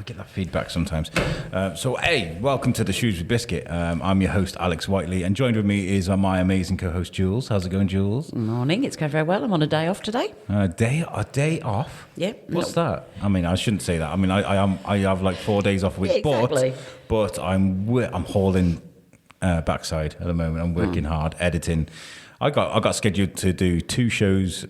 I get that feedback sometimes. So, hey, welcome to the Shrewsbury Biscuit. I'm your host, Alex Whiteley, and joined with me is my amazing co-host, Jules. How's it going, Jules? Morning. It's going very well. I'm on a day off today. A day off? Yeah. What's that? I mean, I shouldn't say that. I mean, I have like 4 days off a week, Yeah, exactly. but I'm hauling backside at the moment. I'm working hard, editing. I got scheduled to do 2 shows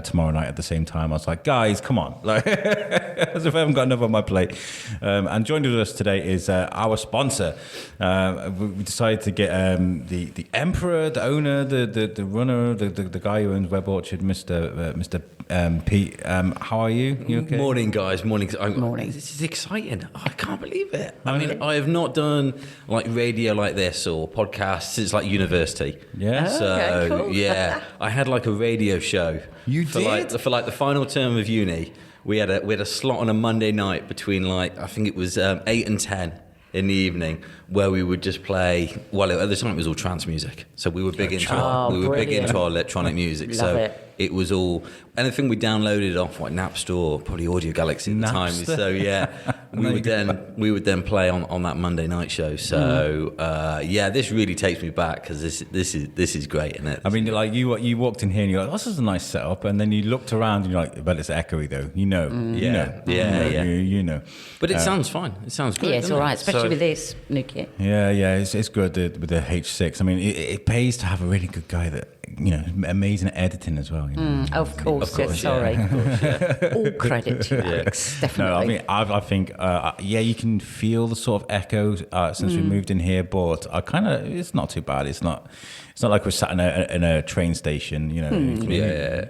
tomorrow night at the same time. I was like, guys, come on. Like, as if I haven't got enough on my plate. And joined with us today is our sponsor. We decided to get the emperor, the owner, the runner, the guy who owns Web Orchard, Mr. Pete. How are you? You okay? Morning, guys. Morning. Morning. This is exciting. I can't believe it. I mean, I have not done like radio like this or podcasts since like university. Yeah. So Okay, cool. yeah, I had like a radio show. You for did? For the final term of uni. We had a slot on a Monday night between like I think it was 8 and 10 in the evening where we would just play. Well, at the time it was all trance music, so we were big into brilliant. our electronic music. Love so it. was all anything we downloaded off like Napster or probably Audio Galaxy at the time. Napster. So yeah, we would then play on that Monday night show. So yeah, this really takes me back because this is great, isn't it? I mean, like you walked in here and you're like, this is a nice setup, and then you looked around and you're like, but it's echoey though. You know. You know. But it sounds fine. It sounds great. Yeah, it's doesn't all it? right, especially So- with this new kit. Yeah, it's good with the H6. I mean, it pays to have a really good guy that, you know, amazing at editing as well. You know? Of course, course, yes, sorry. yeah. All credit to you, Alex, definitely. No, I mean, I think, you can feel the sort of echo since we moved in here, but it's not too bad. It's not like we're sat in a train station, you know. Yeah,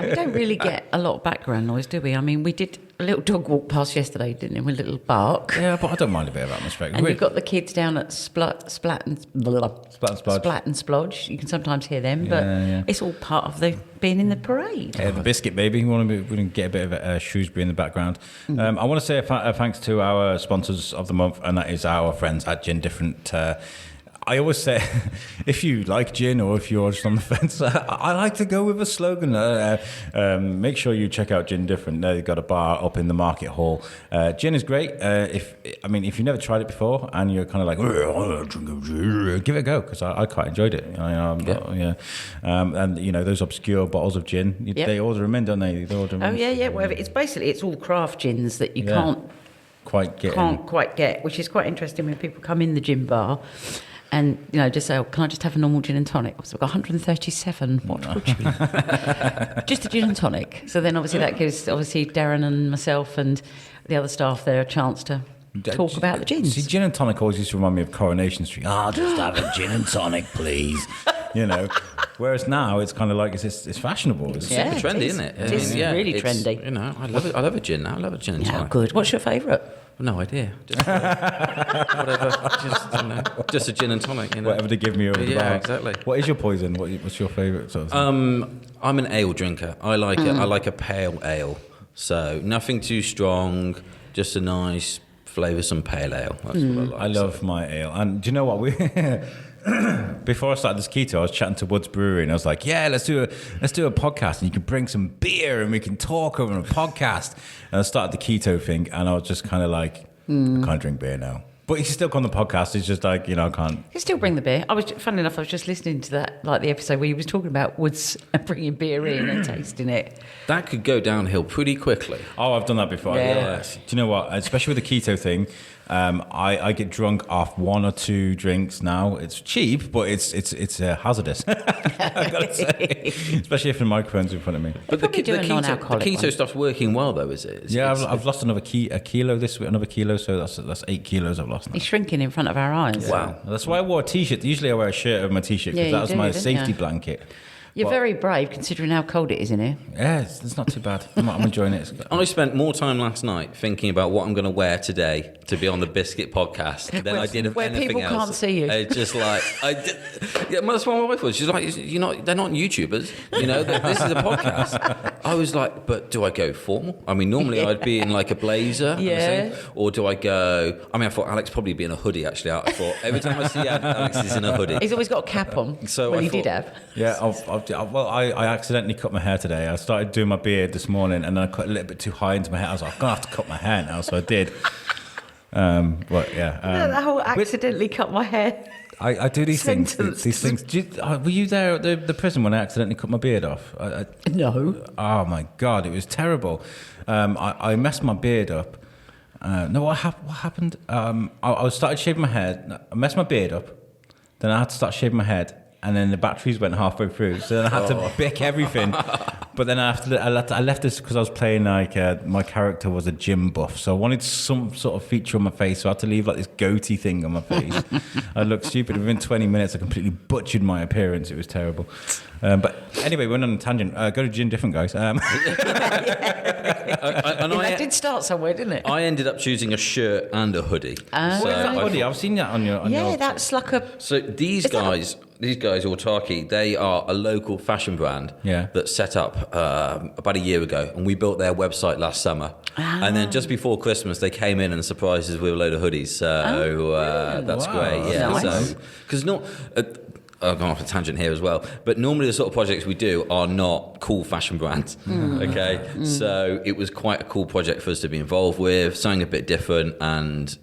we don't really get a lot of background noise, do we? I mean, we did a little dog walk past yesterday, didn't we? With a little bark. Yeah, but I don't mind a bit of atmosphere. And you've got the kids down at Splat and Splodge. You can sometimes hear them, but it's all part of the being in the parade. Yeah, the biscuit, baby. We want to get a bit of Shrewsbury in the background. I want to say a thanks to our sponsors of the month, and that is our friends at Gin Different. I always say, if you like gin or if you're just on the fence, I like to go with a slogan. Make sure you check out Gin Different. They've got a bar up in the market hall. Gin is great. If you've never tried it before and you're kind of like, give it a go, because I quite enjoyed it. And you know, those obscure bottles of gin, they order them in, don't they? They order them in. Yeah. Whatever. It's all craft gins that you can't quite get, which is quite interesting when people come in the gin bar. And, you know, just say, can I just have a normal gin and tonic? So I've got 137. What would you just a gin and tonic. So then obviously that gives Darren and myself and the other staff there a chance to talk about the gins. See, gin and tonic always used to remind me of Coronation Street. I'll just have a gin and tonic, please. You know, whereas now it's kind of like it's fashionable. It's Yeah, super trendy, it is. isn't it? It is really trendy. You know, I love it. I love a gin now. I love a gin and Yeah, tonic. good. What's your favourite? No idea. Just, whatever. Just a gin and tonic. You know? whatever they give me over the bar. Yeah, exactly. What is your poison? What's your favourite sort of thing? I'm an ale drinker. I like I like a pale ale. So nothing too strong. Just a nice flavoursome pale ale. That's what I like. I love my ale. And do you know what? Before I started this keto, I was chatting to Woods Brewery, and I was like, "Yeah, let's do a podcast, and you can bring some beer, and we can talk over a podcast." And I started the keto thing, and I was just kind of like, "I can't drink beer now." But you can still come on the podcast. It's just like, you know, I can't. You can still bring the beer. Funnily enough, I was just listening to that, like the episode where he was talking about Woods bringing beer in and tasting it. That could go downhill pretty quickly. Oh, I've done that before. Yeah. Do you know what? Especially with the keto thing, I get drunk off 1 or 2 drinks now. It's cheap, but it's hazardous. I've got to say, especially if the microphone's in front of me. But the do a non-alcoholic keto one. stuff's working well, though, is it? I've lost a kilo this week, another kilo, so that's 8 kilos I've lost now. He's shrinking in front of our eyes. Wow. That's why I wore a t-shirt. Usually I wear a shirt over my t-shirt because Yeah, that you was do, my don't safety you? blanket. You're But- very brave considering how cold it is in here. Yeah, it's not too bad. I'm enjoying it. I spent more time last night thinking about what I'm going to wear today to be on the Biscuit podcast than I did of where anything people else. can't see you. It's just like that's what my wife was. She's like, they're not YouTubers. You know, this is a podcast. I I was like, but do I go formal? I mean, normally I'd be in like a blazer, Yeah. or do I go? I mean, I thought Alex probably be in a hoodie. Actually, I thought every time I see Alex is in a hoodie. He's always got a cap on. So well, I he did thought- have. Yeah, well, I accidentally cut my hair today. I started doing my beard this morning, and then I cut a little bit too high into my hair. I was like, I'm gonna have to cut my hair now, so I did. But yeah, That whole accidentally cut my hair. I do these Sentence. things. These things. Were you there at the prison when I accidentally cut my beard off? No. Oh my God, it was terrible. I messed my beard up. No, what happened? I started shaving my head. I messed my beard up. Then I had to start shaving my head, and then the batteries went halfway through. So then I had to bick everything. But then I left this because I was playing like my character was a gym buff, so I wanted some sort of feature on my face. So I had to leave like this goatee thing on my face. I looked stupid. Within 20 minutes, I completely butchered my appearance. It was terrible. But anyway, we went on a tangent. Go to gym different, guys. And That did start somewhere, didn't it? I ended up choosing a shirt and a hoodie. Ah. What is that I hoodie? I've seen that on your. Yeah, that's like a. So these guys, Autarky, they are a local fashion brand that set up about a year ago, and we built their website last summer. And then just before Christmas, they came in and surprised us with a load of hoodies. So that's Wow, great. Yeah. nice. So because not. I've gone off a tangent here as well, but normally the sort of projects we do are not cool fashion brands. Okay, so it was quite a cool project for us to be involved with, something a bit different, and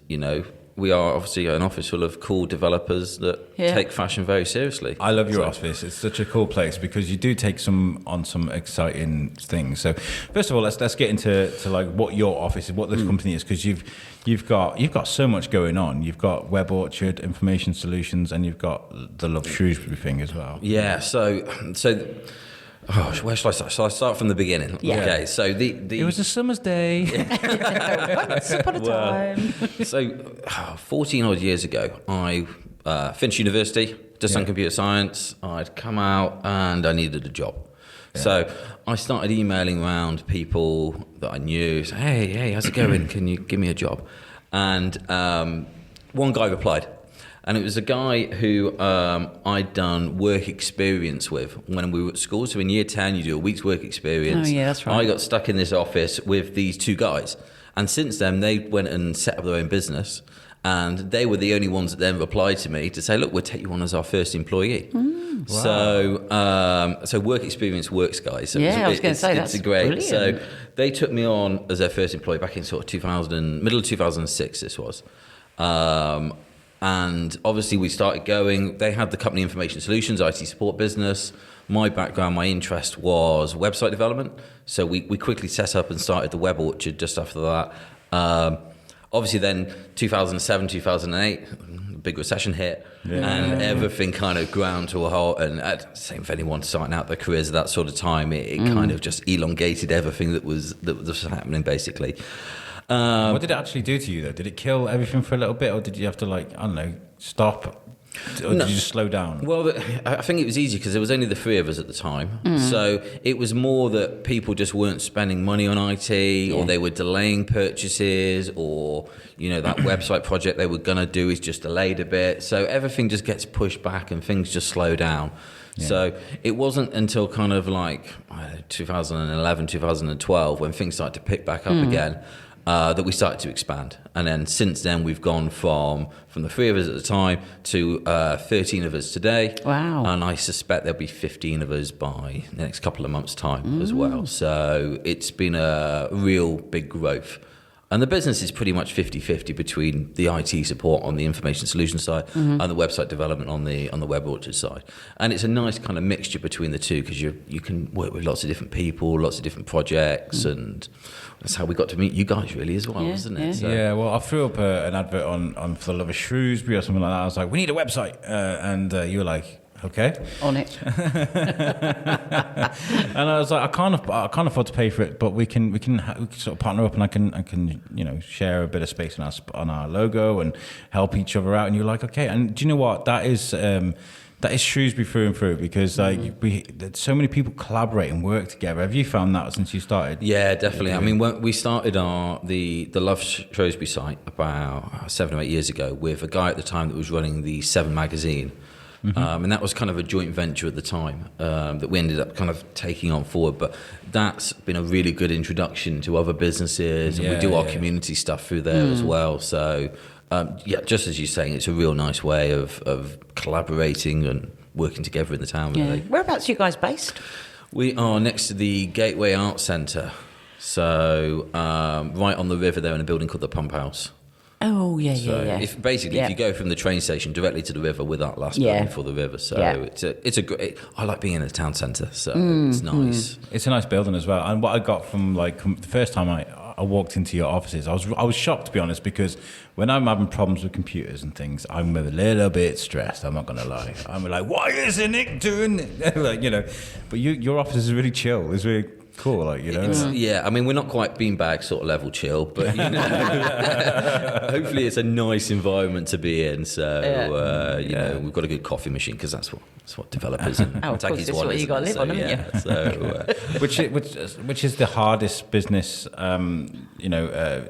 we are obviously an office full of cool developers that take fashion very seriously. I love your office. It's such a cool place because you do take some exciting things. So first of all, let's get into like what your office is, what this company is, because you've got so much going on. You've got Web Orchard, Information Solutions, and you've got the Love Shrewsbury thing as well. Yeah. So. Where shall I start? Shall I start from the beginning? Yeah. Okay, so It was a summer's day. Once upon a time. So 14 odd years ago, I finished university, did some computer science. I'd come out and I needed a job. Yeah. So I started emailing around people that I knew. So, hey, how's it going? Can you give me a job? And one guy replied. And it was a guy who I'd done work experience with when we were at school. So in year 10, you do a week's work experience. Oh, yeah, that's right. I got stuck in this office with these two guys. And since then, they went and set up their own business. And they were the only ones that then replied to me to say, look, we'll take you on as our first employee. Wow. So work experience works, guys. So I was going to say, that's great. brilliant. So they took me on as their first employee back in sort of middle of 2006, this was. And obviously we started going. They had the company Information Solutions, IT support business. My background, my interest was website development. So we quickly set up and started the Web Orchard just after that. Obviously then 2007, 2008, big recession hit and everything kind of ground to a halt. And same for anyone starting out their careers at that sort of time, it kind of just elongated everything that was happening basically. What did it actually do to you, though? Did it kill everything for a little bit, or did you have to, stop? Or did you just slow down? Well, I think it was easy because there was only the three of us at the time. So it was more that people just weren't spending money on IT or they were delaying purchases or, that website project they were going to do is just delayed a bit. So everything just gets pushed back and things just slow down. Yeah. So it wasn't until kind of like 2011, 2012 when things started to pick back up again. That we started to expand. And then since then, we've gone from the three of us at the time to 13 of us today. Wow. And I suspect there'll be 15 of us by the next couple of months' time as well. So it's been a real big growth. And the business is pretty much 50-50 between the IT support on the information solution side and the website development on the Web Orchard side. And it's a nice kind of mixture between the two because you can work with lots of different people, lots of different projects, and that's how we got to meet you guys really as well, isn't it? Yeah. So. Yeah, well, I threw up an advert on For the Love of Shrewsbury or something like that. I was like, we need a website. And you were like, okay. On it. And I was like, I can't afford to pay for it, but we can sort of partner up, and I can share a bit of space on our logo and help each other out. And you're like, okay. And do you know what? That is Shrewsbury through and through because there's so many people collaborate and work together. Have you found that since you started? Yeah, definitely. I mean, when we started the Love Shrewsbury site about 7 or 8 years ago with a guy at the time that was running the 7 magazine. And that was kind of a joint venture at the time that we ended up kind of taking on forward. But that's been a really good introduction to other businesses, and we do our community stuff through there as well. So, just as you're saying, it's a real nice way of collaborating and working together in the town, really. Whereabouts are you guys based? We are next to the Gateway Arts Centre. So, right on the river there in a building called the Pump House. Oh, yeah. If you go from the train station directly to the river, with that last building for the river. So it's a great. I like being in the town centre, so it's nice. It's a nice building as well. And what I got from the first time I walked into your offices, I was shocked, to be honest, because when I'm having problems with computers and things, I'm a little bit stressed. I'm not going to lie. I'm like, why isn't Nick doing it? Like, but your office is really chill. It's really cool, like, I mean, we're not quite beanbag sort of level chill, but hopefully it's a nice environment to be in. So we've got a good coffee machine, because that's what developers and of course, that's what you got to live on, haven't you? So which is the hardest business,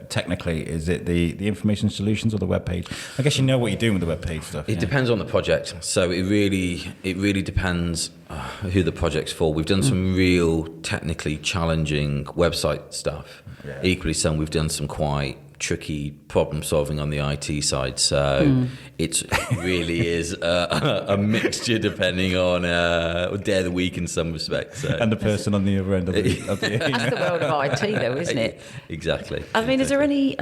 technically? Is it the information solutions or the web page? I guess you know what you're doing with the web page stuff. It depends on the project. So it really depends who the project's for. We've done some real technically challenging website stuff. Equally, we've done some quite tricky problem solving on the IT side. So it really is a mixture, depending on day of the week in some respects. So. And the person on the other end of the That's the world of IT, though, isn't it? Exactly. I mean, is there any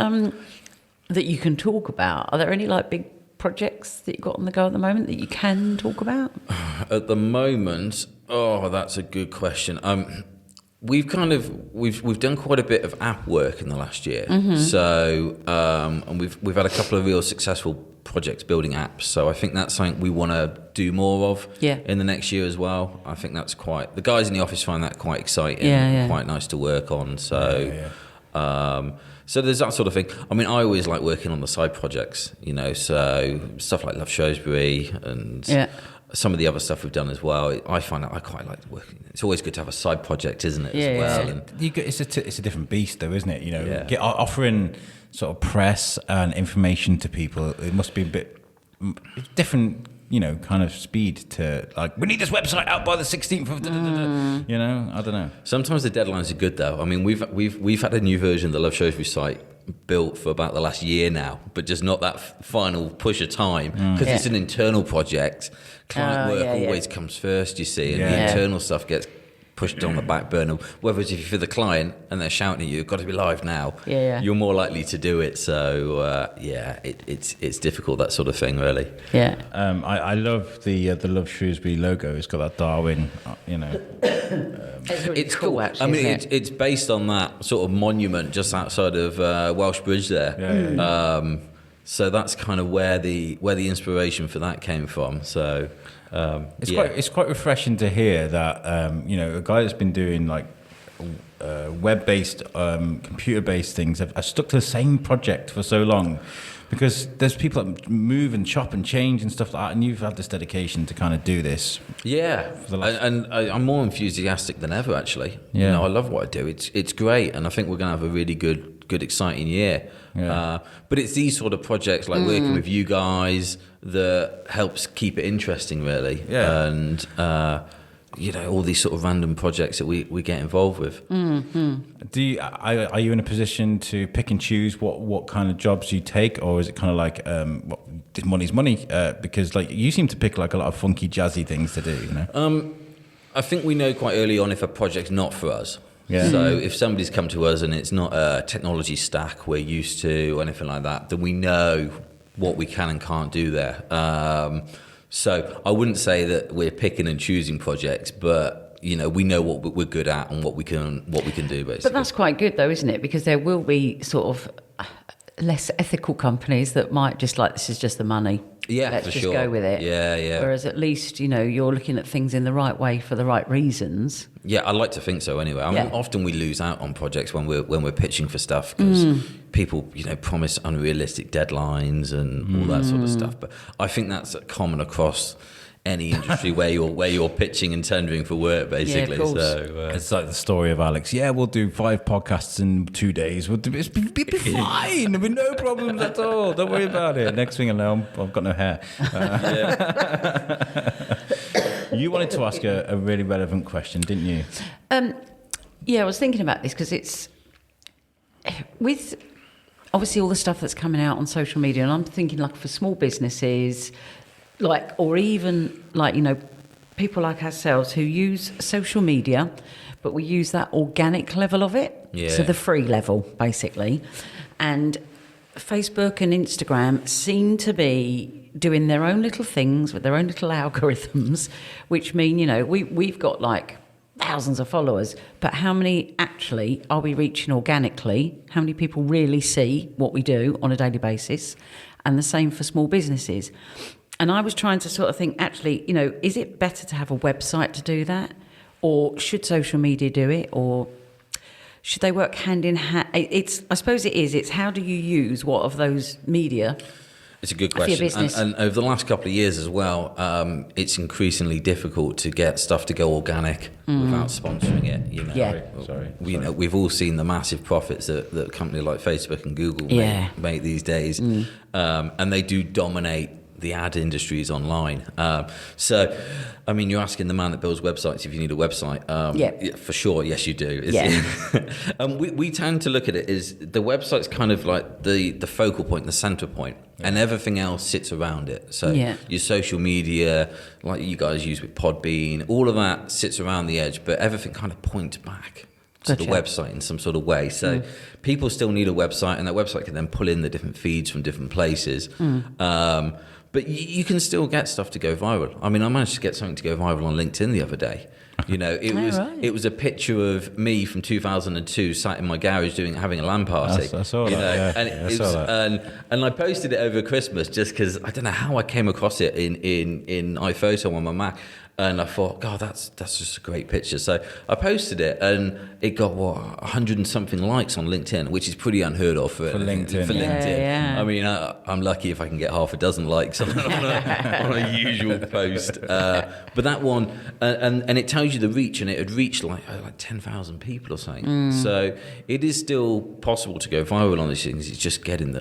that you can talk about? Are there any big projects that you've got on the go at the moment that you can talk about? At the moment, that's a good question. We've done quite a bit of app work in the last year. So and we've had a couple of real successful projects building apps. So I think that's something we want to do more of in the next year as well. I think that's the guys in the office find that quite exciting, quite nice to work on. So. So there's that sort of thing. I mean, I always like working on the side projects, so stuff like Love Shrewsbury and some of the other stuff we've done as well. I find that I quite like working. It's always good to have a side project, isn't it, as well? And it's a different beast, though, isn't it? Offering sort of press and information to people, it must be a bit different, kind of speed to, like, we need this website out by the 16th of I don't know. Sometimes the deadlines are good, though. I mean, we've had a new version of the Love Shrewsbury site built for about the last year now, but just not that final push of time, because it's an internal project. Client work always comes first, you see, and the internal stuff gets pushed on the back burner. Whereas if you're for the client and they're shouting at you, you've got to be live now, you're more likely to do it. So it's difficult, that sort of thing, really. I love the Love Shrewsbury logo. It's got that Darwin, It's really cool, actually. I mean, it's based on that sort of monument just outside of Welsh Bridge there. So that's kind of where the inspiration for that came from. So it's quite refreshing to hear that a guy that's been doing like web-based, computer-based things have stuck to the same project for so long. Because there's people that move and chop and change and stuff like that, and you've had this dedication to kind of do this. And I'm more enthusiastic than ever, actually. I love what I do. It's great, and I think we're going to have a really good, exciting year. But it's these sort of projects, like working with you guys, that helps keep it interesting, really. And all these sort of random projects that we get involved with. Are you in a position to pick and choose what kind of jobs you take, or is it kind of like money's money? Because like you seem to pick like a lot of funky, jazzy things to do. I think we know quite early on if a project's not for us. So if somebody's come to us and it's not a technology stack we're used to or anything like that, then we know what we can and can't do there. So I wouldn't say that we're picking and choosing projects, but we know what we're good at and what we can do, basically. But that's quite good, though, isn't it? Because there will be sort of less ethical companies that might just like, this is just the money. Let's just go with it. Whereas at least you're looking at things in the right way for the right reasons. I like to think so. Anyway, I mean, often we lose out on projects when we're pitching for stuff because people promise unrealistic deadlines and all that sort of stuff. But I think that's common across any industry where you're pitching and tendering for work, basically. course. So It's like the story of Alex. Yeah, we'll do 5 podcasts in 2 days. It'll be fine. There'll be no problems at all. Don't worry about it. Next thing I know, I've got no hair. You wanted to ask a really relevant question, didn't you? Yeah, I was thinking about this because it's with obviously all the stuff that's coming out on social media, and I'm thinking like for small businesses, like, or even like, you know, people like ourselves who use social media, but we use that organic level of it, so the free level basically, and Facebook and Instagram seem to be doing their own little things with their own little algorithms, which mean, you know, we've got like thousands of followers, but how many actually are we reaching organically? How many people really see what we do on a daily basis? And the same for small businesses. And I was trying to sort of think, actually, you know, is it better to have a website to do that? Or should social media do it? Or should they work hand in hand? I suppose it is. It's how do you use what of those media? it's a good question. business. And over the last couple of years as well, it's increasingly difficult to get stuff to go organic without sponsoring it. You know, Yeah. You know, we've all seen the massive profits that a company like Facebook and Google make these days, and they do dominate the ad industries online. So, I mean, you're asking the man that builds websites if you need a website. Yeah, for sure. Yes, you do. We tend to look at it as the website's kind of like the focal point, the center point, and everything else sits around it. So your social media, like you guys use with Podbean, all of that sits around the edge, but everything kind of points back to the website in some sort of way. So people still need a website, and that website can then pull in the different feeds from different places. But you can still get stuff to go viral. I mean, I managed to get something to go viral on LinkedIn the other day. You know, it was a picture of me from 2002 sat in my garage having a LAN party. I saw that. And I posted it over Christmas just because I don't know how I came across it in iPhoto on my Mac. And I thought, God, that's just a great picture. So I posted it, and it got 100 and something likes on LinkedIn, which is pretty unheard of for LinkedIn. Yeah. I mean, I'm lucky if I can get half a dozen likes on a usual post. But that one, and it tells you the reach, and it had reached like 10,000 people or something. So it is still possible to go viral on these things. It's just getting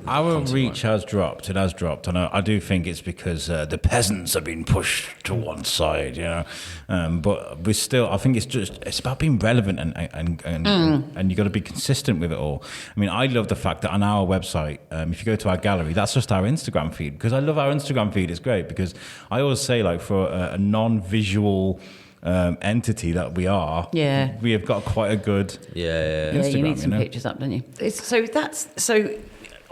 our reach has dropped. It has dropped, and I do think it's because the peasants have been pushed to one side. You know, but we still. I think it's about being relevant and you got to be consistent with it all. I mean, I love the fact that on our website, if you go to our gallery, that's just our Instagram feed, because I love our Instagram feed. It's great because I always say, like, for a non-visual entity that we are, we have got quite a good Instagram, you need some pictures up, don't you? I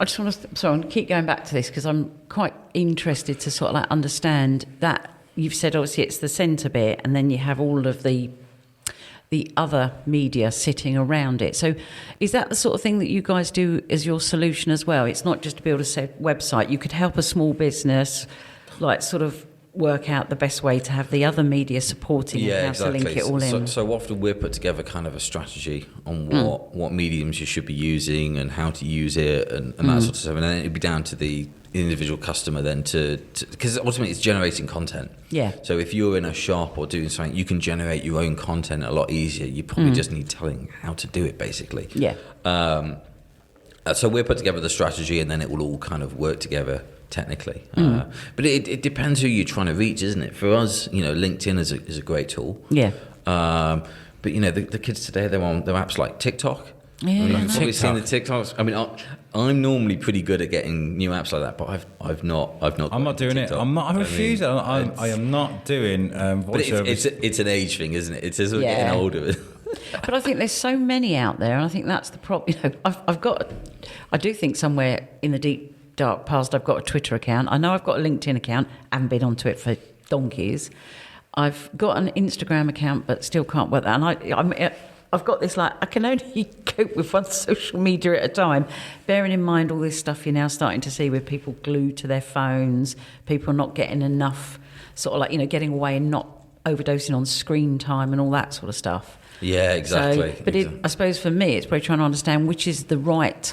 just want to keep going back to this because I'm quite interested to sort of like understand that. You've said obviously it's the centre bit, and then you have all of the other media sitting around it. So is that the sort of thing that you guys do as your solution as well? It's not just to build a website. You could help a small business like sort of work out the best way to have the other media supporting and how to link it all in. So often we're put together kind of a strategy on what mediums you should be using and how to use it and that sort of stuff. And then it'd be down to the individual customer then to because ultimately it's generating content. Yeah. So if you're in a shop or doing something, you can generate your own content a lot easier. You probably just need telling how to do it, basically. Yeah. So we're put together the strategy, and then it will all kind of work together technically. But it depends who you're trying to reach, isn't it? For us, you know, LinkedIn is a great tool. Yeah. But you know, the kids today, they're on their apps like TikTok. Yeah, you've probably seen the TikToks. I mean, I'm normally pretty good at getting new apps like that, but I've not. I'm not doing TikTok. It. I refuse. I am not doing. But it's an age thing, isn't it? It's as we're getting older. But I think there's so many out there, and I think that's the problem. You know, I do think somewhere in the deep dark past, I've got a Twitter account. I know I've got a LinkedIn account. I haven't been onto it for donkeys. I've got an Instagram account, but still can't work that. And I've got this, like, I can only cope with one social media at a time, bearing in mind all this stuff you're now starting to see with people glued to their phones, people not getting enough, sort of like, you know, getting away and not overdosing on screen time and all that sort of stuff. Yeah, exactly. So, but I suppose for me, it's probably trying to understand which is the right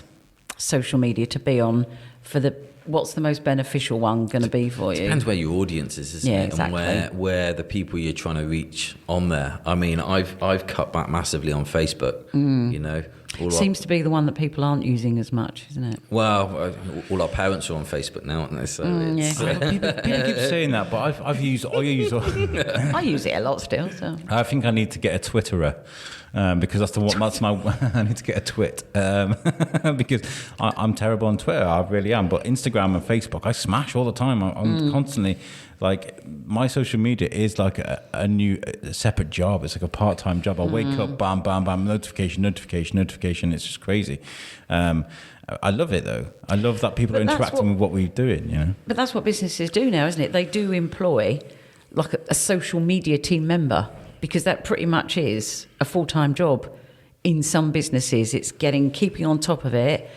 social media to be on for the what's the most beneficial one going to be for you? Depends where your audience is, isn't Yeah, it? exactly. And where the people you're trying to reach on there. I mean, I've cut back massively on Facebook. You know, Seems to be the one that people aren't using as much, isn't it? well, all our parents are on Facebook now, aren't they? So it's, People keep saying that, but I use. I use it a lot still. So I think I need to get a Twitterer. Because that's my I need to get a twit because I'm terrible on Twitter. I really am. But Instagram and Facebook, I smash all the time. I'm constantly like, my social media is like a new separate job. It's like a part-time job. I wake up, bam, bam, bam, notification. It's just crazy. I love it though. I love that people are interacting with what we're doing. You know. But that's what businesses do now, isn't it? They do employ like a social media team member, because that pretty much is a full-time job in some businesses. It's keeping on top of it,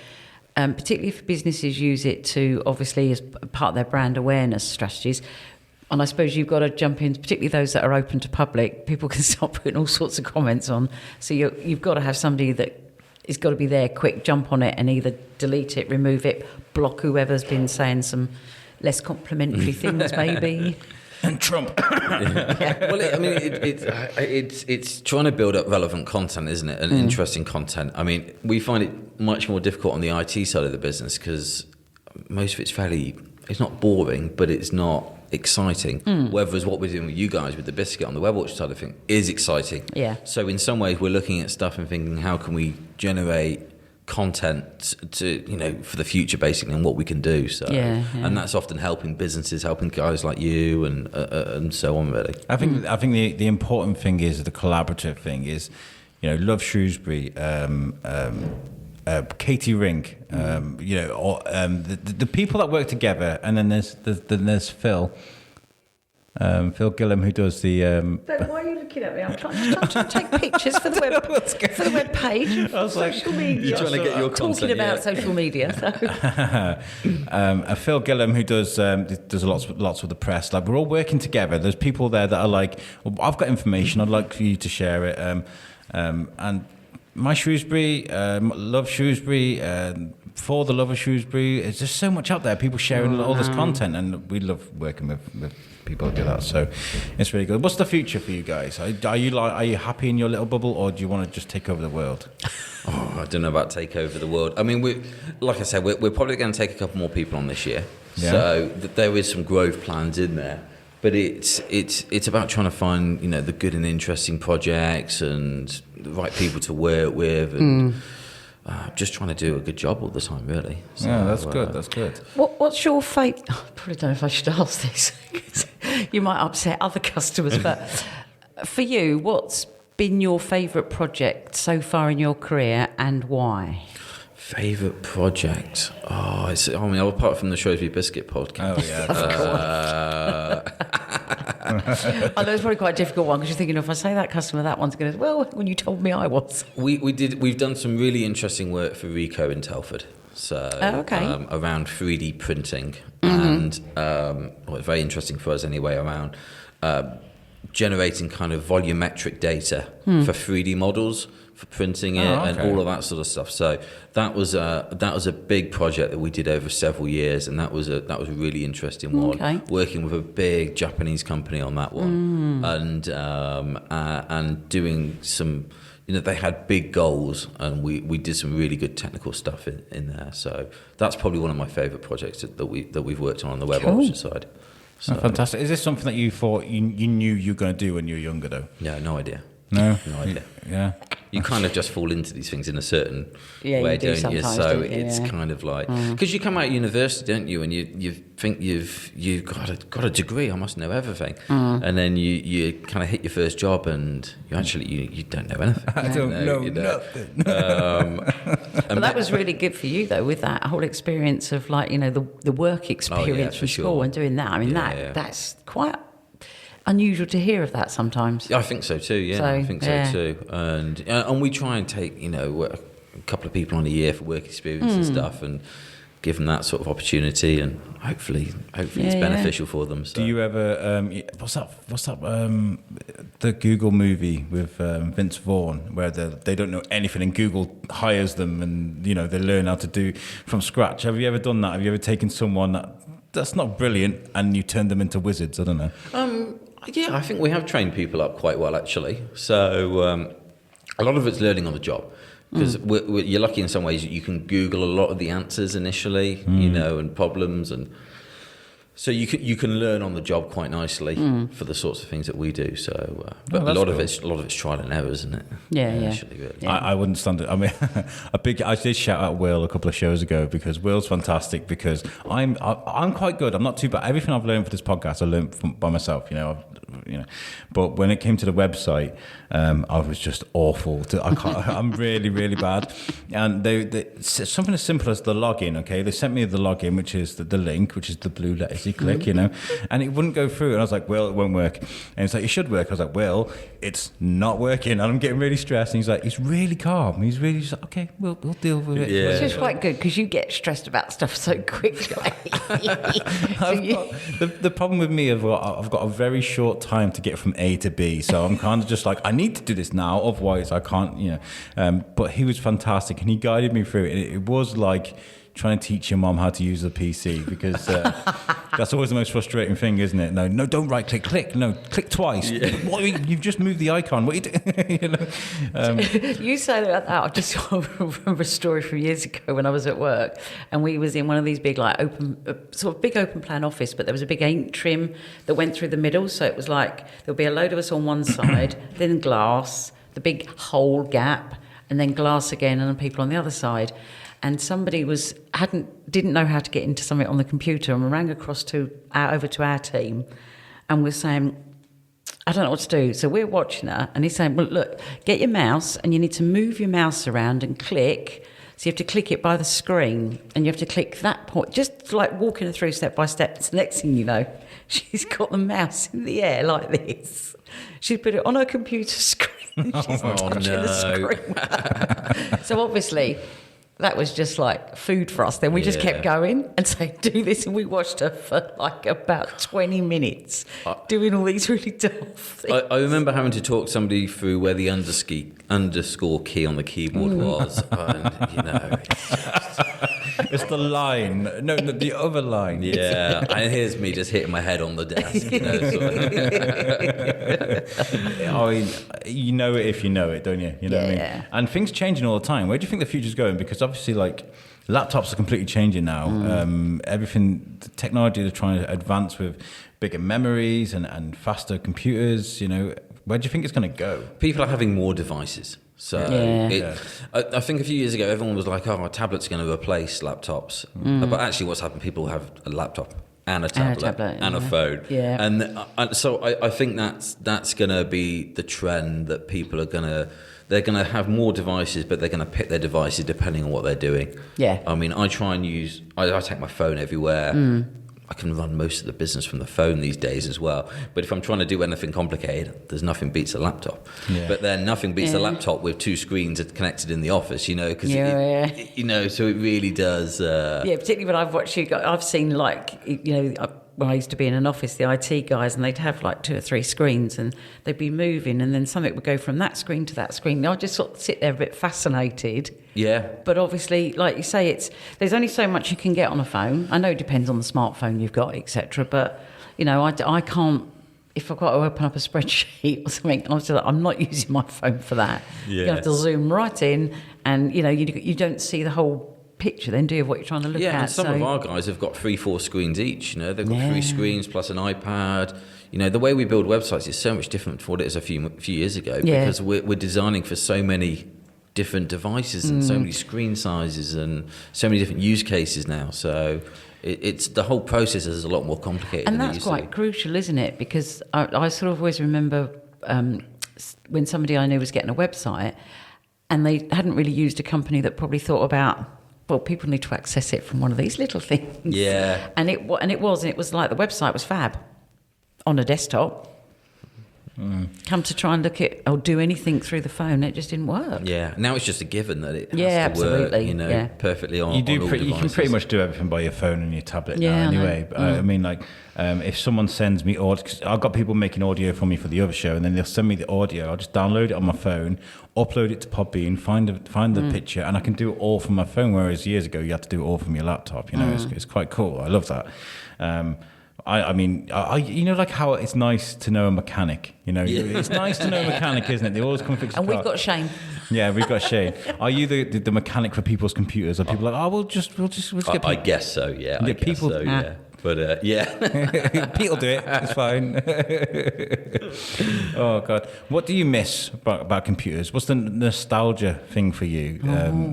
particularly if businesses use it to, obviously, as part of their brand awareness strategies. And I suppose you've got to jump in, particularly those that are open to public. People can start putting all sorts of comments on. So you've got to have somebody that is got to be there, quick, jump on it and either delete it, remove it, block whoever's been saying some less complimentary things maybe. And Trump. Well, it's trying to build up relevant content, isn't it? And interesting content. I mean, we find it much more difficult on the IT side of the business because most of it's it's not boring, but it's not exciting. Whereas what we're doing with you guys with the Biscuit on the web watch side of things is exciting. Yeah. So in some ways, we're looking at stuff and thinking, how can we generate content to, you know, for the future basically, and what we can do. So and that's often helping businesses, helping guys like you and so on, really. I think the important thing is the collaborative thing is, you know, Love Shrewsbury, Katie Ring, you know, or the people that work together, and then there's Phil Gillam, who does the. Why are you looking at me? I'm trying to take pictures for the web page. Social media. You're trying to get your content, talking about social media. So. Phil Gillam, who does lots with the press. Like, we're all working together. There's people there that are like, well, I've got information. I'd like for you to share it. And my Shrewsbury, Love Shrewsbury. For the love of Shrewsbury, there's just so much out there. People sharing all this content, and we love working with people who do that. So it's really good. What's the future for you guys? Are you happy in your little bubble, or do you want to just take over the world? Oh, I don't know about take over the world. I mean, like I said, we're probably going to take a couple more people on this year. Yeah. So there is some growth plans in there. But it's about trying to find, you know, the good and interesting projects and the right people to work with, and just trying to do a good job all the time, really. So, yeah, that's good. That's good. What's your favourite? I probably don't know if I should ask this. You might upset other customers, but for you, what's been your favourite project so far in your career, and why? Favourite project? Apart from the Shrewsbury Biscuit podcast. Oh, yeah. I know it's probably quite a difficult one, because you're thinking, if I say that customer, that one's going to, well, when you told me I was. We've done some really interesting work for Rico in Telford. So around 3D printing, and it's very interesting for us anyway, around generating kind of volumetric data for 3D models, for printing it, and all of that sort of stuff. So that was a big project that we did over several years, and that was a really interesting one. Okay. Working with a big Japanese company on that one, and doing some. You know, they had big goals, and we did some really good technical stuff in there. So that's probably one of my favourite projects that we've worked on the web option side. So, fantastic. Is this something that you thought you knew you were going to do when you were younger, though? Yeah, no idea. No idea. Yeah. You kind of just fall into these things in a certain way, don't you? So it's kind of like, because you come out of university, don't you, and you think you've got a degree, I must know everything, and then you kind of hit your first job, and you actually you don't know anything. I don't know nothing. But that was really good for you, though, with that whole experience of, like, you know, the work experience from school and doing that. I mean, that's quite unusual to hear of that sometimes. I think so too. Yeah, so, I think so too. And we try and take, you know, a couple of people on a year for work experience and stuff, and give them that sort of opportunity, and hopefully it's beneficial for them. So. Do you ever what's that the Google movie with Vince Vaughn where they don't know anything and Google hires them and they learn how to do from scratch? Have you ever done that? Have you ever taken someone that's not brilliant and you turn them into wizards? I don't know. Yeah, I think we have trained people up quite well actually. So a lot of it's learning on the job. Because you're lucky in some ways. You can Google a lot of the answers initially, and problems, and so you can learn on the job quite nicely for the sorts of things that we do. So, but a lot of it's trial and error, isn't it? Yeah. Initially, really. Yeah. I wouldn't stand it. I mean, I did shout out Will a couple of shows ago because Will's fantastic. Because I'm quite good. I'm not too bad. Everything I've learned for this podcast, I learned by myself. But when it came to the website, I was just awful. I'm really, really bad. And they something as simple as the login. Okay, they sent me the login, which is the link, which is the blue letters you click, and it wouldn't go through. And I was like, well, it won't work. And it's like, it should work. I was like, well, it's not working. And I'm getting really stressed. And he's like, he's really calm. He's really just like, okay, we'll deal with it. Yeah. Which is quite good because you get stressed about stuff so quickly. The problem with me, I've got a very short time to get from A to B, so I'm kind of just like, I need to do this now, otherwise I can't, but he was fantastic and he guided me through it. It was like trying to teach your mom how to use a PC because that's always the most frustrating thing, isn't it? No, don't right click. No, click twice. Yeah. What, you've just moved the icon. What are you doing? You say that. I just remember a story from years ago when I was at work, and we was in one of these big, like big open plan office, but there was a big ink trim that went through the middle, so it was like there'll be a load of us on one side, then glass, the big hole gap, and then glass again, and people on the other side. And somebody didn't know how to get into something on the computer, and we rang across over to our team, and we're saying, I don't know what to do. So we're watching her, and he's saying, well, look, get your mouse, and you need to move your mouse around and click. So you have to click it by the screen, and you have to click that point, just like walking her through step by step. So next thing you know, she's got the mouse in the air like this. She's put it on her computer screen. She's touching the screen. So obviously, that was just like food for us. Then we just kept going and saying, do this. And we watched her for like about 20 minutes doing all these really tough things. I remember having to talk somebody through where the underscore key on the keyboard was. And, it's the line. No, the other line. Yeah. And here's me just hitting my head on the desk. I mean, you know it if you know it, don't you? You know what I mean? And things changing all the time. Where do you think the future's going? Because obviously, like, laptops are completely changing now. Everything, the technology they're trying to advance with bigger memories and faster computers, where do you think it's going to go? People are having more devices. So I think a few years ago, everyone was like, oh, a tablet's going to replace laptops. But actually what's happened, people have a laptop and a tablet and a phone. Yeah. And so I think that's going to be the trend, that people are going to... They're going to have more devices, but they're going to pick their devices depending on what they're doing. Yeah. I mean, I try and use... I take my phone everywhere. I can run most of the business from the phone these days as well. But if I'm trying to do anything complicated, there's nothing beats a laptop. Yeah. But then nothing beats a laptop with two screens connected in the office, because so it really does. Particularly when I've watched you. I've seen when I used to be in an office, the IT guys, and they'd have like 2 or 3 screens, and they'd be moving, and then something would go from that screen to that screen. I just sort of sit there a bit fascinated. Yeah. But obviously, like you say, there's only so much you can get on a phone. I know it depends on the smartphone you've got, etc. But I can't. If I've got to open up a spreadsheet or something, I'm not using my phone for that. Yes. You have to zoom right in, and you don't see the whole picture then, do you, of what you're trying to look at? Yeah, and some of our guys have got 3-4 screens each. They've got 3 screens plus an iPad. The way we build websites is so much different from what it is a few years ago, because we're designing for so many different devices and so many screen sizes and so many different use cases now. So it's the whole process is a lot more complicated. And that's quite crucial, isn't it? Because I sort of always remember when somebody I knew was getting a website, and they hadn't really used a company that probably thought about, well, people need to access it from one of these little things. Yeah. And it was like the website was fab on a desktop. come to try and look at or do anything through the phone, it just didn't work. Yeah, now it's just a given that it has to absolutely. work, perfectly on. You do. On all You can pretty much do everything by your phone and your tablet now, Yeah, I know. anyway. But I mean, like, if someone sends me audio, 'cause I've got people making audio for me for the other show, and then they'll send me the audio. I'll just download it on my phone, upload it to Podbean, find the picture, and I can do it all from my phone. Whereas years ago, you had to do it all from your laptop. You know, it's quite cool. I love that. I mean, you know, like how it's nice to know a mechanic. You know, it's nice to know a mechanic, isn't it? They always come fix. And we've got Shane. Yeah, we've got Shane. Are you the mechanic for people's computers? Are people like, oh, we'll just get? I guess so. Yeah, I guess people. so. Yeah, but yeah, Pete'll do it. It's fine. Oh God, what do you miss about computers? What's the nostalgia thing for you?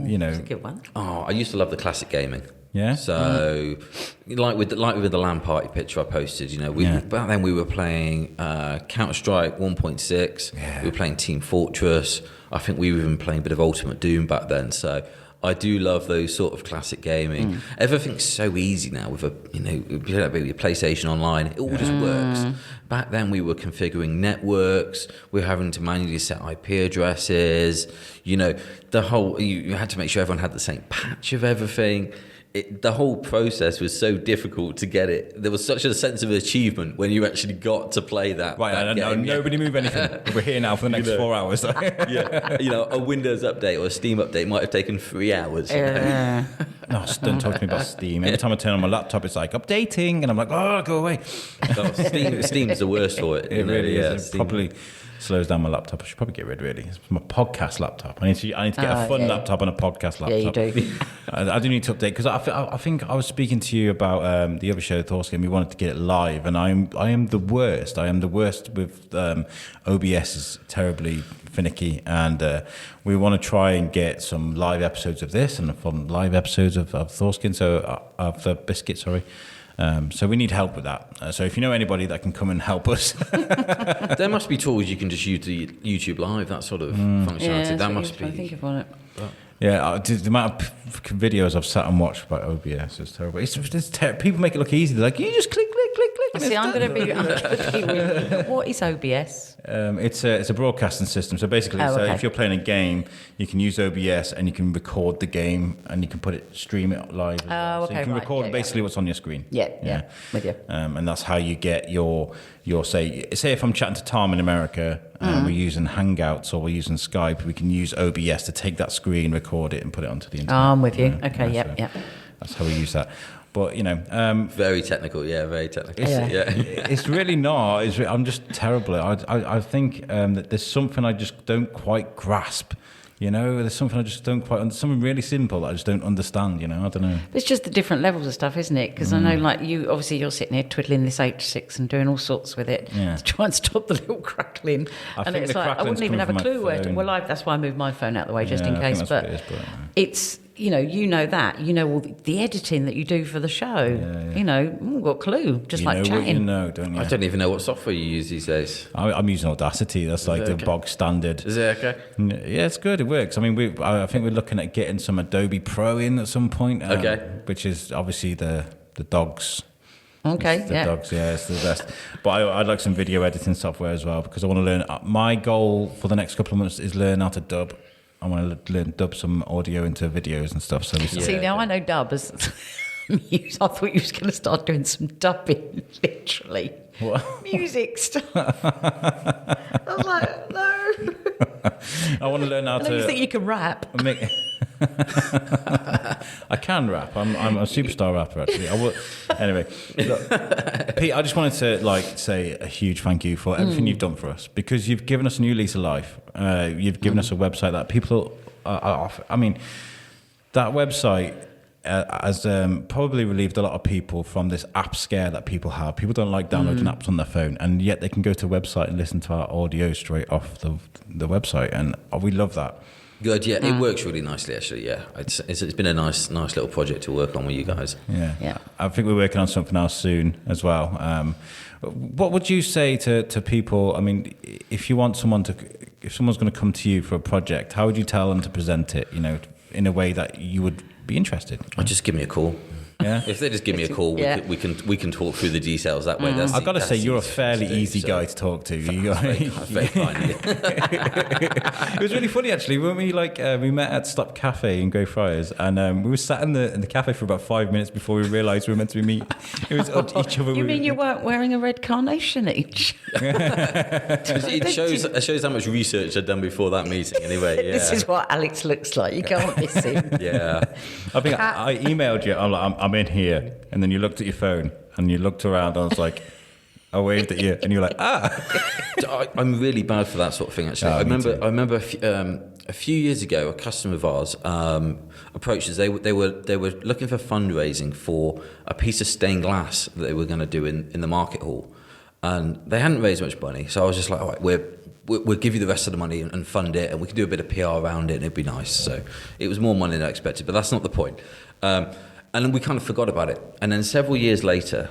You know, That's a good one. Oh, I used to love the classic gaming. Yeah. So, like with the LAN party picture I posted, you know, back then we were playing Counter-Strike 1.6. Yeah. We were playing Team Fortress. I think we were even playing a bit of Ultimate Doom back then. So, I do love those sort of classic gaming. Everything's so easy now with your PlayStation Online. It all just works. Back then we were configuring networks. We were having to manually set IP addresses. You know, you had to make sure everyone had the same patch of everything. The whole process was so difficult to get it. There was such a sense of achievement when you actually got to play that. right. I don't know. Nobody move anything. We're here now for the next 4 hours. Yeah, you know, a Windows update or a Steam update might have taken 3 hours. No, don't talk to me about Steam. Every time I turn on my laptop, it's like updating, and I'm like, oh, go away. Oh, Steam's the worst for it. It really is. It Steam. probably slows down my laptop. I should probably get rid. Really, it's my podcast laptop. I need to get a fun laptop and a podcast laptop. Yeah, you do. I do need to update because I think I was speaking to you about the other show, Thorskin. We wanted to get it live, and I am the worst. I am the worst with OBS is terribly finicky, and we want to try and get some live episodes of this and from live episodes of Thorskin, so of the Biscuit, sorry. So we need help with that. So if you know anybody that can come and help us, there must be tools you can just use the YouTube Live, that sort of functionality. Yeah, that must I think be. of on it. yeah, the amount of videos I've sat and watched about OBS is terrible. People make it look easy. They're like, you just click. And See, it's I'm done. going to be with what is OBS? It's a broadcasting system. So basically, if you're playing a game, you can use OBS and you can record the game and you can stream it live. As well. So you can record basically what's on your screen. Yeah, with you. And that's how you get your say if I'm chatting to Tom in America and we're using Hangouts or we're using Skype, we can use OBS to take that screen, record it, and put it onto the internet. I'm with you. Okay, yep. That's how we use that. But you know, Very technical, very technical. it's really not. I'm just terrible. I think that there's something I just don't quite grasp. You know, there's something I just don't quite. Something really simple that I just don't understand. You know, I don't know. It's just the different levels of stuff, isn't it? Because I know, like you, obviously, you're sitting here twiddling this H6 and doing all sorts with it to try and stop the little crackling. I think it's the like I wouldn't even have a clue where. That's why I moved my phone out of the way just in case. But it's you know that all the editing that you do for the show. You know, got a clue. Just like chatting. What you know, don't you? I don't even know what software you use these days. I'm using Audacity. That's like the bog standard. Is it okay? Yeah, it's good. It works. I mean, I think we're looking at getting some Adobe Pro in at some point. Which is obviously the dogs. Okay, the dogs, it's the best. But I'd like some video editing software as well because I want to learn. My goal for the next couple of months is learn how to dub. I want to learn dub some audio into videos and stuff. So now I know dub as. I thought you was going to start doing some dubbing, literally. What? Music stuff. I was like, no. I want to learn how to. You think you can rap? I can rap. I'm a superstar rapper actually. Anyway, look, Pete, I just wanted to say a huge thank you for everything you've done for us because you've given us a new lease of life. You've given us a website that people. I mean, that website. Has probably relieved a lot of people from this app scare that people have. People don't like downloading apps on their phone, and yet they can go to a website and listen to our audio straight off the website, and we love that. Good, it works really nicely actually. Yeah, it's been a nice little project to work on with you guys. Yeah. I think we're working on something else soon as well. What would you say to people? I mean, if someone's going to come to you for a project, how would you tell them to present it? You know, in a way that you would be interested. Just give me a call. Yeah. If they just give me a call, Yeah. we can talk through the details that way. I've got to say, you're a fairly easy guy to talk to. Very kind. It was really funny actually when we met at Stop Cafe in Greyfriars, and we were sat in the cafe for about 5 minutes before we realised we were meant to be meeting. It was each other. You mean you weren't wearing a red carnation each? It shows how much research I'd done before that meeting. Anyway, yeah. This is what Alex looks like. You can't miss him. Yeah. I think I emailed you. I'm like, I'm in here, and then you looked at your phone and you looked around. And I was like, I waved at you, and you're like, I'm really bad for that sort of thing. Actually, I remember a few years ago, a customer of ours approached us. They were looking for fundraising for a piece of stained glass that they were going to do in the market hall, and they hadn't raised much money. So I was just like, all right, we'll give you the rest of the money and fund it, and we can do a bit of PR around it, and it'd be nice. So it was more money than I expected, but that's not the point. And then we kind of forgot about it. And then several years later,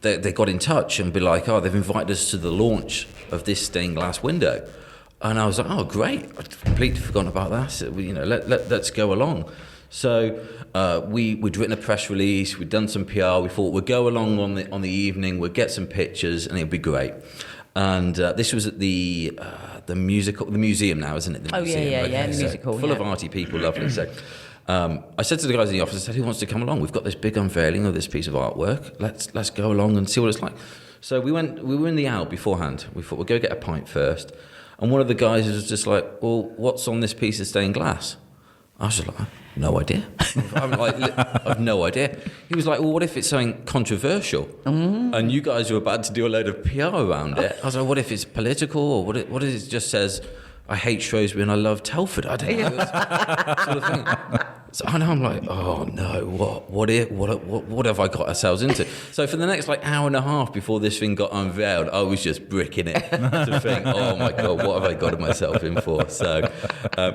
they got in touch and be like, oh, they've invited us to the launch of this stained glass window. And I was like, oh, great. I'd completely forgotten about that. So, let's go along. So we'd written a press release. We'd done some PR. We thought we'd go along on the evening. We'd get some pictures, and it'd be great. And this was at the museum now, isn't it? The museum. The music hall. Full of arty people, lovely. So I said to the guys in the office, I said, who wants to come along? We've got this big unveiling of this piece of artwork. Let's go along and see what it's like. So we were in the Owl beforehand. We thought we'd go get a pint first. And one of the guys was just like, well, what's on this piece of stained glass? I was just like, no idea. I've no idea. He was like, well, what if it's something controversial? And you guys are about to do a load of PR around it. I was like, what if it's political? Or what if it just says, I hate Shrewsbury and I love Telford? I don't know. Sort of thing. So I'm like, oh no, what have I got ourselves into? So for the next hour and a half before this thing got unveiled, I was just bricking it to think, oh my God, what have I got myself in for? So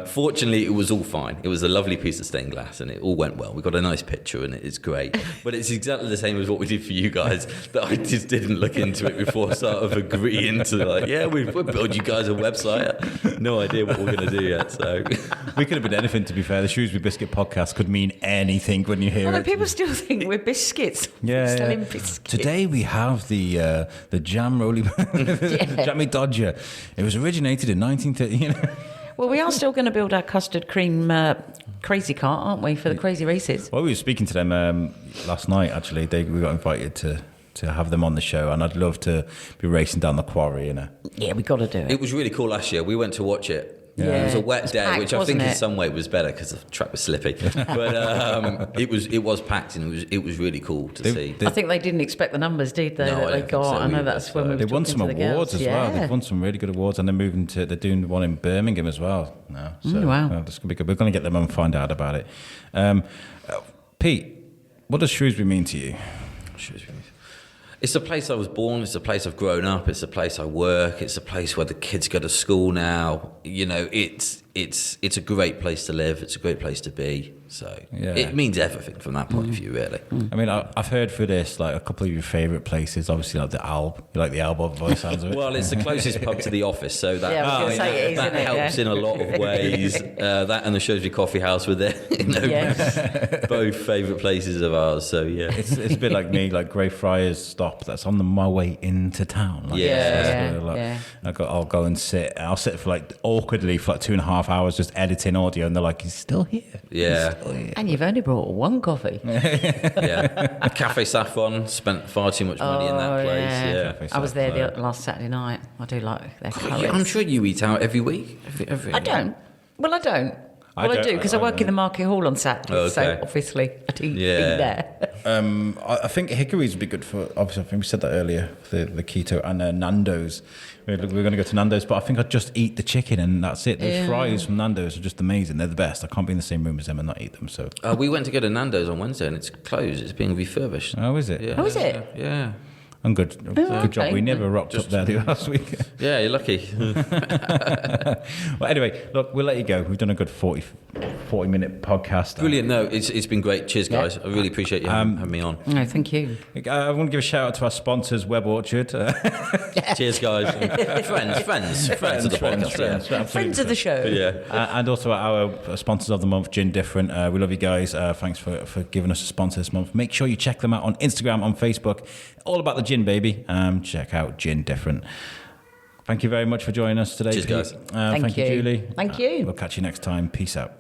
fortunately, it was all fine. It was a lovely piece of stained glass and it all went well. We got a nice picture and it's great. But it's exactly the same as what we did for you guys, that I just didn't look into it before sort of agreeing to we'll build you guys a website. No idea what we're going to do yet. So we could have been anything, to be fair. The Shrewsbury Biscuit podcast could mean anything when you hear it. People still think we're biscuits. Selling biscuits. Today we have the jam roly jammy dodger. It was originated in 1930. Well, we are still going to build our custard cream crazy cart, aren't we, for the crazy races? Well, we were speaking to them last night. Actually, we got invited to have them on the show, and I'd love to be racing down the quarry. Yeah, we got to do it. It was really cool last year. We went to watch it. Yeah. It was a wet day, packed, which I think in some way was better because the track was slippy. But it was packed and it was really cool to see. I think they didn't expect the numbers, did they? No, that I they don't got. think so I know either, that's when we were They won talking some to the awards girls. as well. They've won some really good awards, and they're doing one in Birmingham as well now. So wow. That's gonna be good. We're going to get them and find out about it. Pete, what does Shrewsbury mean to you? Shrewsbury. It's a place I was born. It's a place I've grown up. It's a place I work. It's a place where the kids go to school now. It's a great place to live. It's a great place to be. So it means everything from that point of view, really. I mean, I've heard for this a couple of your favourite places. Obviously, the Owl. You like the Owl by the sounds of it. Well, it's the closest pub to the office, so that that helps in a lot of ways. That and the Shrewsbury Coffee House were there. Both favourite places of ours. So yeah, it's a bit like me, Greyfriars stop. That's on my way into town. I'll go and sit. I'll sit for awkwardly for 2.5 hours just editing audio, and they're like, "He's still here." Yeah. And you've only brought one coffee. Yeah. Cafe Saffron, spent far too much money in that place. Yeah. I was there last Saturday night. I do like their curries. I'm sure you eat out every week. Every I don't. Well, I don't. Well, I do because I work in the market hall on Saturday, so obviously I do eat there. I think Hickory's would be good for. Obviously, I think we said that earlier. The keto and Nando's. We're going to go to Nando's, but I think I'd just eat the chicken and that's it. Those fries from Nando's are just amazing. They're the best. I can't be in the same room as them and not eat them. So we went to go to Nando's on Wednesday and it's closed. It's being refurbished. Oh, is it? Yeah. Oh, is it? Yeah. And good job. okay. We never rocked up there the last week. Yeah, you're lucky. Well, anyway, look, we'll let you go. We've done a good 40-minute podcast. Brilliant. No, it's been great. Cheers, guys. I really appreciate you having me on. No, thank you. I want to give a shout out to our sponsors, Web Orchard. Cheers, guys. friends of the podcast. Friends of the show. Yeah. And also our sponsors of the month, Gin Different. We love you guys. Thanks for giving us a sponsor this month. Make sure you check them out on Instagram, on Facebook. All about the gin, baby. Check out Gin Different. Thank you very much for joining us today. Cheers, guys. Thank you, Julie. Thank you. We'll catch you next time. Peace out.